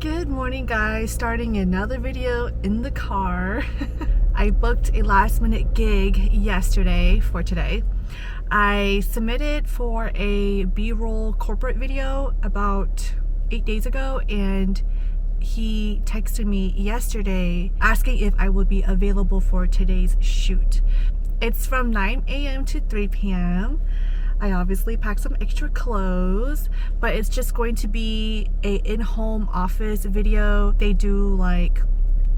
Good morning guys, starting another video in the car. I booked a last minute gig yesterday for today. I submitted for a B-roll corporate video about 8 days ago, and he texted me yesterday asking if I would be available for today's shoot. It's from 9 a.m. to 3 p.m. I obviously packed some extra clothes, but it's just going to be a in-home office video. They do like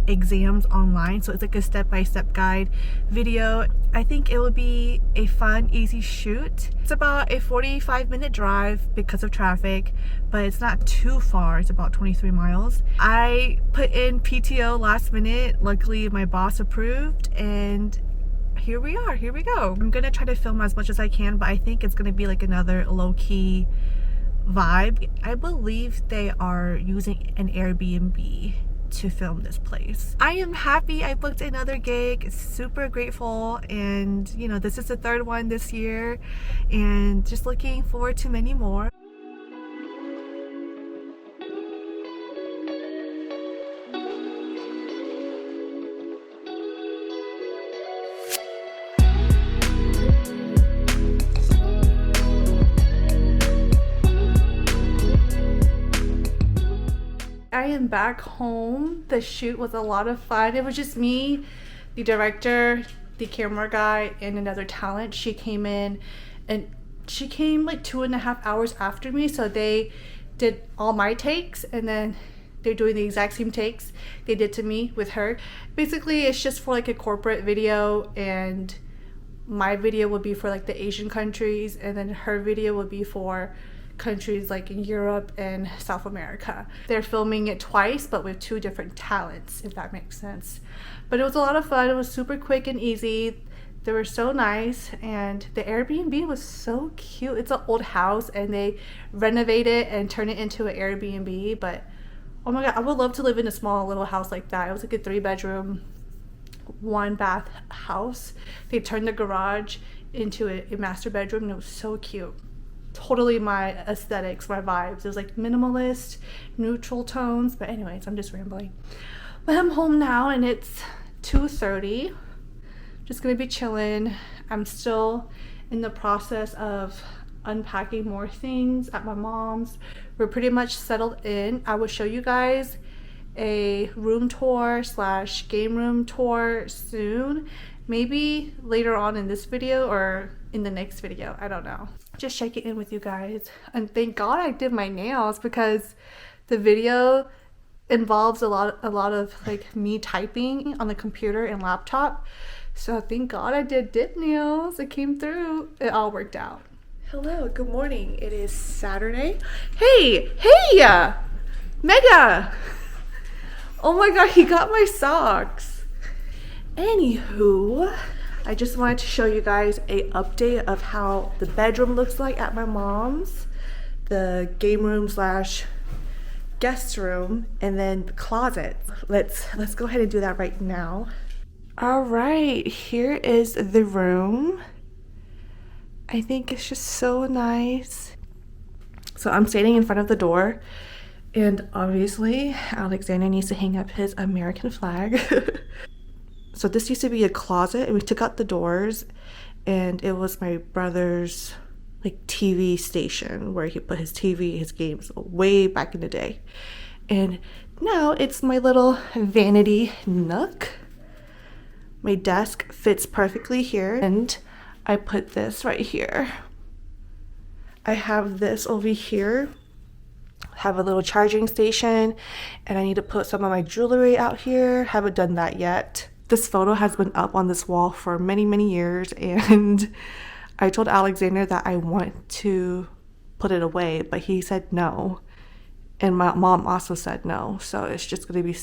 exams online, so it's like a step-by-step guide video. I think it would be a fun, easy shoot. It's about a 45-minute drive because of traffic, but it's not too far. It's about 23 miles. I put in PTO last minute. Luckily, my boss approved, and here we are, here we go. I'm gonna try to film as much as I can, but I think it's gonna be like another low-key vibe. I believe they are using an Airbnb to film this place. I am happy I booked another gig, super grateful, and you know, this is the third one this year, and just looking forward to many more. I am back home. The shoot was a lot of fun. It was just me, the director, the camera guy, and another talent. She came in, and she came like 2.5 hours after me, so they did all my takes, and then they're doing the exact same takes they did to me with her. Basically, it's just for like a corporate video, and my video would be for like the Asian countries, and then her video would be for countries like in Europe and South America. They're filming it twice, but with two different talents, if that makes sense. But it was a lot of fun. It was super quick and easy. They were so nice, and the Airbnb was so cute. It's an old house, and they renovate it and turn it into an Airbnb. But oh my god, I would love to live in a small little house like that. It was like a 3-bedroom, 1-bath house. They turned the garage into a master bedroom, and it was so cute. Totally my aesthetics, my vibes. It was like minimalist, neutral tones. But anyways, I'm just rambling. But I'm home now, and it's 2:30. Just gonna be chilling. I'm still in the process of unpacking more things at my mom's. We're pretty much settled in. I will show you guys a room tour / game room tour soon. Maybe later on in this video or in the next video, I don't know. Just checking in with you guys, and thank god I did my nails, because the video involves a lot of like me typing on the computer and laptop, so thank god I did nails. It came through. It all worked out. Hello, good morning. It is Saturday. Hey Mega, oh my god, he got my socks. Anywho, I just wanted to show you guys a update of how the bedroom looks like at my mom's, the game room / guest room, and then the closet. Let's go ahead and do that right now. All right, here is the room. I think it's just so nice. So I'm standing in front of the door, and obviously Alexander needs to hang up his American flag. So this used to be a closet, and we took out the doors, and it was my brother's like TV station where he put his TV, his games, way back in the day. And now it's my little vanity nook. My desk fits perfectly here, and I put this right here. I have this over here. Have a little charging station, and I need to put some of my jewelry out here. Haven't done that yet. This photo has been up on this wall for many years, and I told Alexander that I want to put it away, but he said no, and my mom also said no. So it's just gonna be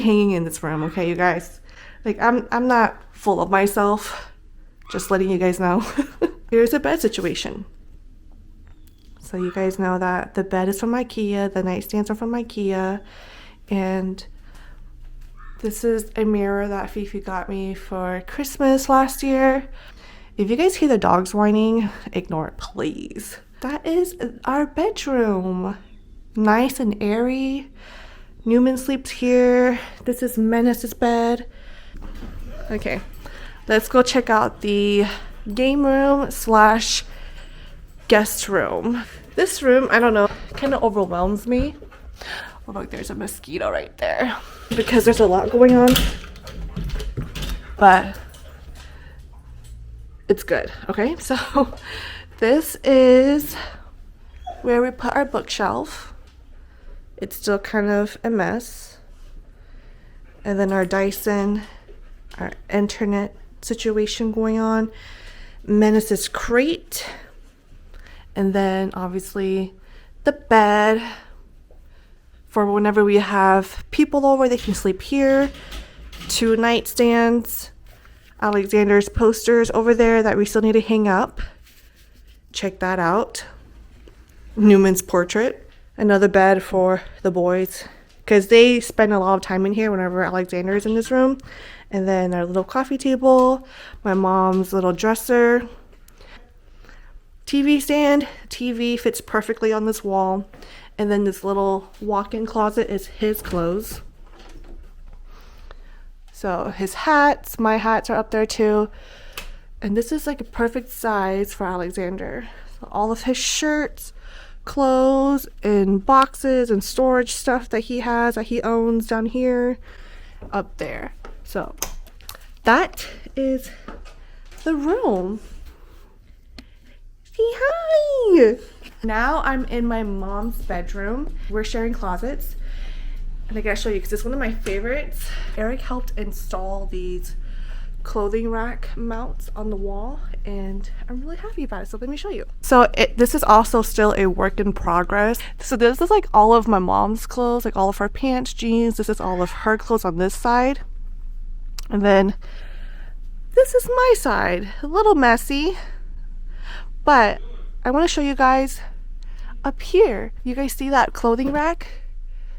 hanging in this room, okay, you guys? Like I'm not full of myself, just letting you guys know. Here's a bed situation. So you guys know that the bed is from IKEA, the nightstands are from IKEA, and this is a mirror that Fifi got me for Christmas last year. If you guys hear the dogs whining, ignore it, please. That is our bedroom. Nice and airy. Newman sleeps here. This is Menace's bed. Okay, let's go check out the game room slash guest room. This room, I don't know, kind of overwhelms me. Oh, look, there's a mosquito right there because there's a lot going on. But it's good. Okay, so this is where we put our bookshelf. It's still kind of a mess. And then our Dyson, our internet situation going on, Menace's crate, and then obviously the bed for whenever we have people over, they can sleep here. 2 nightstands, Alexander's posters over there that we still need to hang up. Check that out. Newman's portrait. Another bed for the boys because they spend a lot of time in here whenever Alexander is in this room. And then our little coffee table, my mom's little dresser, TV stand. TV fits perfectly on this wall. And then this little walk-in closet is his clothes. So his hats, my hats are up there too. And this is like a perfect size for Alexander. So all of his shirts, clothes, and boxes and storage stuff that he has, that he owns down here, up there. So that is the room. Say hi! Now I'm in my mom's bedroom. We're sharing closets. And I gotta show you because it's one of my favorites. Eric helped install these clothing rack mounts on the wall and I'm really happy about it, so let me show you. So this is also still a work in progress. So this is like all of my mom's clothes, like all of her pants, jeans. This is all of her clothes on this side, and then this is my side. A little messy, but I want to show you guys up here. You guys see that clothing rack?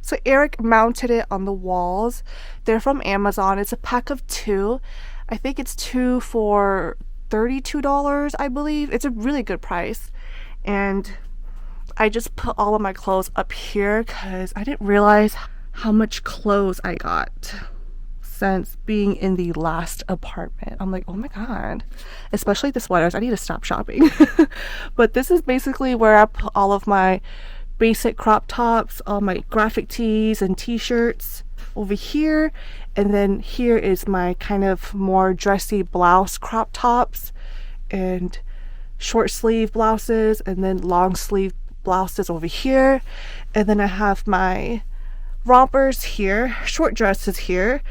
So Eric mounted it on the walls. They're from Amazon. It's a pack of 2. I think it's 2 for $32, I believe. It's a really good price. And I just put all of my clothes up here because I didn't realize how much clothes I got since being in the last apartment. I'm like, oh my god. Especially the sweaters. I need to stop shopping. But this is basically where I put all of my basic crop tops, all my graphic tees and t-shirts over here. And then here is my kind of more dressy blouse crop tops and short sleeve blouses, and then long sleeve blouses over here. And then I have my rompers here, short dresses here,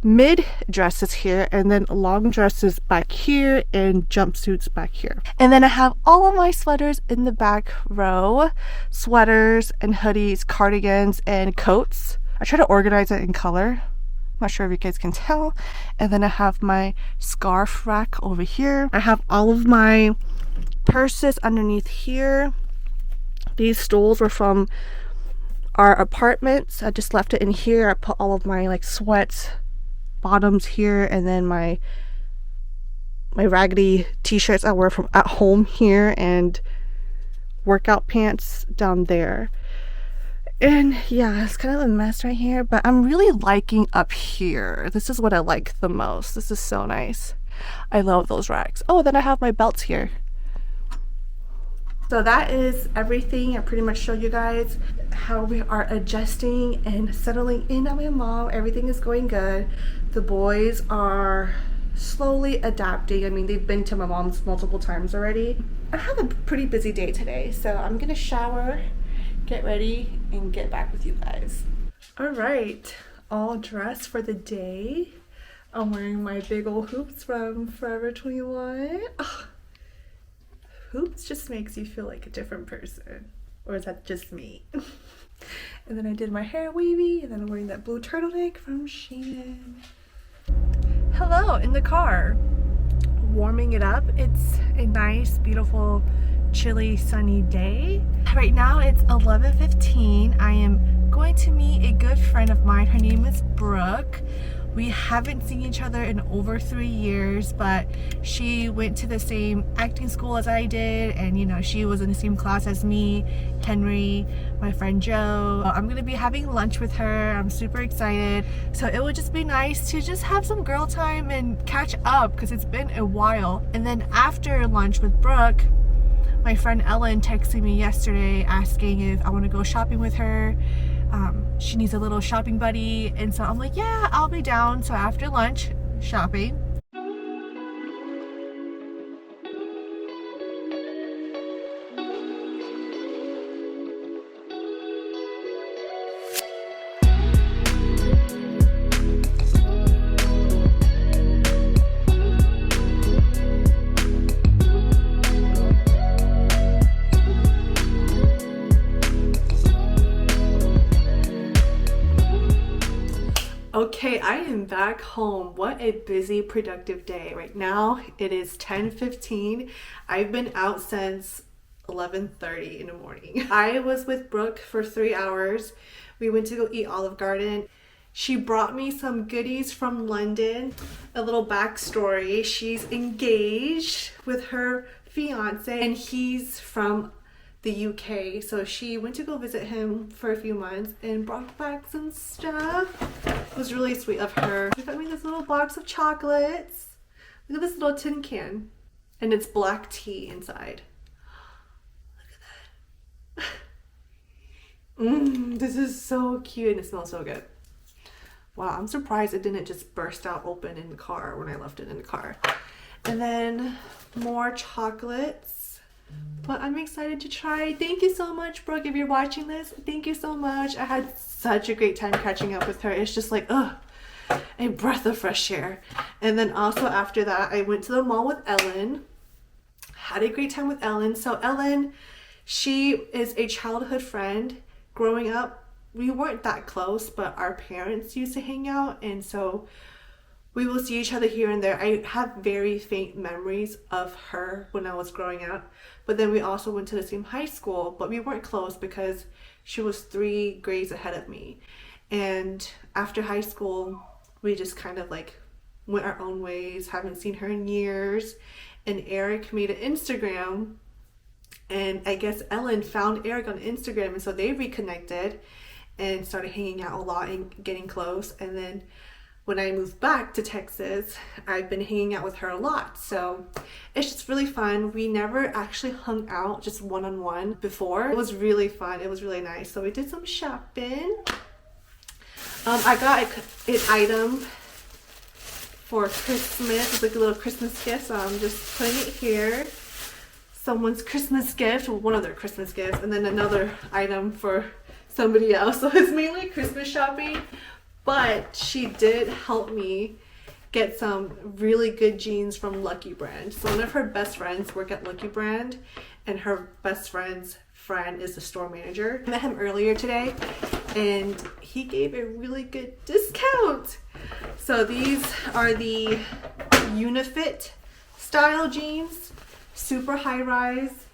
mid dresses here, and then long dresses back here and jumpsuits back here. And then I have all of my sweaters in the back row, sweaters and hoodies, cardigans and coats. I try to organize it in color. I'm not sure if you guys can tell. And then I have my scarf rack over here. I have all of my purses underneath here. These stools were from our apartments. I just left it in here. I put all of my like sweats, bottoms here, and then my raggedy t-shirts I wear from at home here, and workout pants down there. And yeah, it's kind of a mess right here, but I'm really liking up here. This is what I like the most. This is so nice. I love those racks. Oh, then I have my belts here. So that is everything. I pretty much showed you guys how we are adjusting and settling in on my mom. Everything is going good. The boys are slowly adapting. I mean, they've been to my mom's multiple times already. I have a pretty busy day today, so I'm gonna shower, get ready, and get back with you guys. All right, all dressed for the day. I'm wearing my big old hoops from Forever 21. Oh, hoops just makes you feel like a different person. Or is that just me? And then I did my hair wavy, and then I'm wearing that blue turtleneck from Shein. Hello, in the car. Warming it up. It's a nice, beautiful, chilly, sunny day. Right now it's 11:15. I am going to meet a good friend of mine. Her name is Brooke. We haven't seen each other in over 3 years, but she went to the same acting school as I did, and you know, she was in the same class as me, Henry, my friend Joe. I'm gonna be having lunch with her. I'm super excited. So it would just be nice to just have some girl time and catch up because it's been a while. And then after lunch with Brooke, my friend Ellen texted me yesterday asking if I want to go shopping with her. She needs a little shopping buddy, and so I'm like, yeah, I'll be down. So after lunch, shopping. Okay, I am back home. What a busy, productive day. Right now, it is 10:15. I've been out since 11:30 in the morning. I was with Brooke for 3 hours. We went to go eat Olive Garden. She brought me some goodies from London. A little backstory. She's engaged with her fiance, and he's from the UK, so she went to go visit him for a few months and brought back some stuff. It was really sweet of her. She got me this little box of chocolates. Look at this little tin can, and it's black tea inside. Look at that. This is so cute, and it smells so good. Wow, I'm surprised it didn't just burst out open in the car when I left it in the car. And then more chocolates. But I'm excited to try. Thank you so much, Brooke, if you're watching this. Thank you so much. I had such a great time catching up with her. It's just like, a breath of fresh air. And then also after that, I went to the mall with Ellen. Had a great time with Ellen. So Ellen, she is a childhood friend. Growing up, we weren't that close, but our parents used to hang out, and so we will see each other here and there. I have very faint memories of her when I was growing up. But then we also went to the same high school, but we weren't close because she was 3 grades ahead of me. And after high school, we just kind of like went our own ways. Haven't seen her in years. And Eric made an Instagram, and I guess Ellen found Eric on Instagram, and so they reconnected and started hanging out a lot and getting close. And then when I moved back to Texas, I've been hanging out with her a lot. So it's just really fun. We never actually hung out just one-on-one before. It was really fun. It was really nice. So we did some shopping. I got an item for Christmas. It's like a little Christmas gift. So I'm just putting it here. Someone's Christmas gift, one of their Christmas gifts, and then another item for somebody else. So it's mainly Christmas shopping. But she did help me get some really good jeans from Lucky Brand. So one of her best friends work at Lucky Brand, and her best friend's friend is the store manager. I met him earlier today, and he gave a really good discount. So these are the Unifit style jeans, super high rise.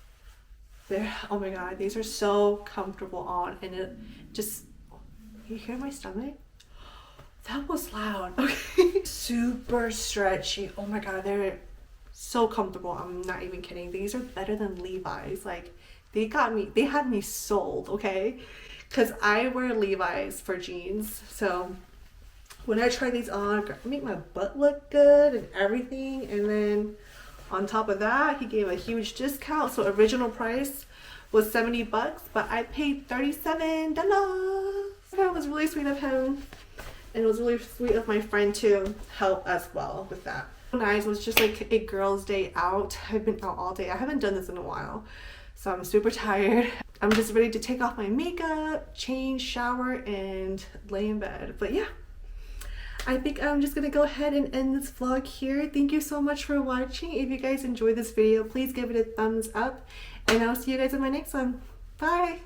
They're, oh my god, these are so comfortable on, and it just, you hear my stomach? That was loud. Okay. Super stretchy. Oh my god, they're so comfortable. I'm not even kidding. These are better than Levi's. Like, they had me sold, okay? Because I wear Levi's for jeans. So when I try these on, I make my butt look good and everything. And then on top of that, he gave a huge discount. So original price was $70, but I paid $37. That was really sweet of him. And it was really sweet of my friend to help as well with that. Nice. It was just like a girl's day out. I've been out all day. I haven't done this in a while, so I'm super tired. I'm just ready to take off my makeup, change, shower, and lay in bed. But yeah, I think I'm just gonna go ahead and end this vlog here. Thank you so much for watching. If you guys enjoyed this video, please give it a thumbs up, and I'll see you guys in my next one. Bye.